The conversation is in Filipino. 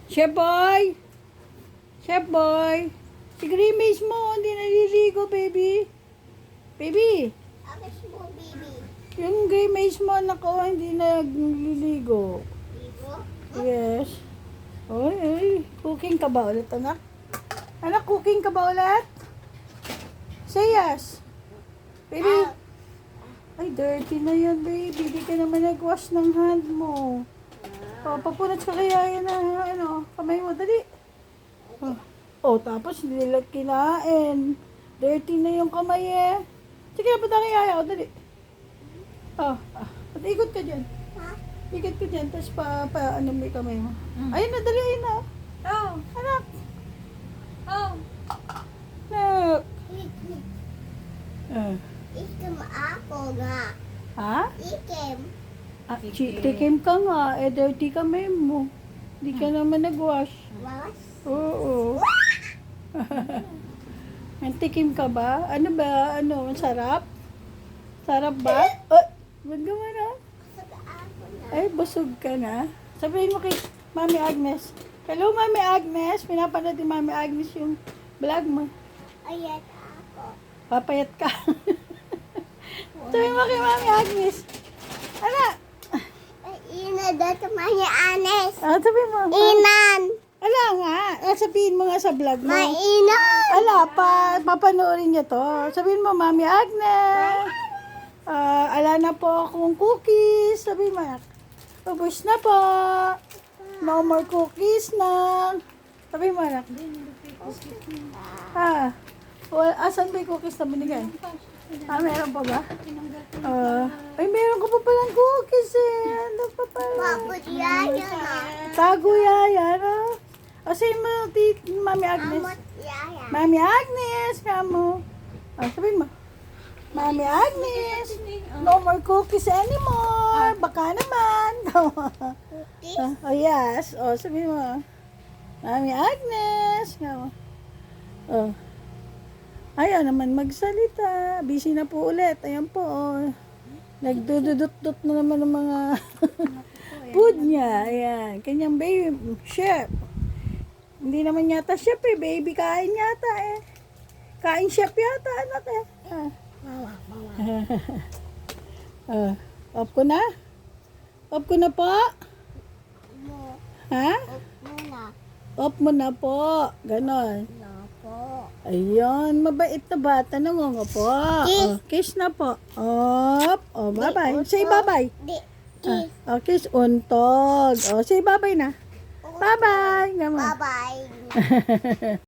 Chef Boy! Chef Boy! Si Grimace mo, hindi naliligo, baby. Baby! Akas mo, baby. Yung Grimace mo, nako, hindi nagliligo. Ligo? Yes. Oy, oy. Cooking ka ba ulit, anak? Anak, cooking ka ba ulit? Say yes. Baby. Ay, dirty na yan, baby. Di ka naman nag-wash ng hand mo. Oh, papunat ka kaya yan na, ano, kamay mo, dali. Oh, tapos hindi nila kinain. Dirty na yung kamay eh. Sige, punta kay Yaya, oh, dali. Ikot ka dyan. Ha? Ikot ka dyan, tapos ano may kamay mo. Ayun na, dali, ayun na. Oh, anak. Oh. Anak. Ikim ako nga. Ha? Ikim. Tikim ka nga, eh dirty kamay mo. Di ka naman nag-wash. Was? Oo. Tikim ka ba? Ano ba? Ano? Sarap? Sarap ba? Oh, wag naman ah. Saka ako na. Ay, busog ka na. Sabihin mo kay Mami Agnes. Hello, Mami Agnes. Pinapanood ni Mami Agnes yung vlog mo. Ayan ako. Papayat ka. Sabihin mo kay Mami Agnes. Ano? Ay, ina dito maya anes. Sabihin mo. Inan. Ala nga. Sabihin mo nga sa vlog mo. Mainan. Ala, papanoorin niya to. Sabihin mo, Mami Agnes. Ala na po akong cookies. Sabihin mo, ubos na po. No more cookies na. Sabihin mo, anak. Well, asan ba yung cookies na binigay? Meron pa ba? Ay, meron ka pa palang cookies eh. Ano pa pala? Babot yaya na. Tago yaya, no? Sabihin mo, Mami Agnes. Amot yaya. Mami Agnes, kamo. Sabihin mo. Mami Agnes, no more cookies anymore. Baka naman. Cookies? Yes. Sabihin mo. Mami Agnes, kamo. Ayaw naman magsalita. Busy na po ulit. Ayan po. Nagdududot-dot na naman ng mga food niya. Ayan. Kanyang baby, chef. Hindi naman yata chef eh. Baby kain yata eh. Kain chef yata anak eh. Off ko na? Off ko na po? Mo. Ha? Muna. Off mo na po. Ganon. Na po. Ayun, mabait na bata. Nangungo po. Kiss na po. Off. Bye-bye. Say bye-bye. Di. Kiss. Kiss untog. Say bye-bye na. Bye-bye. Ganon. Bye-bye.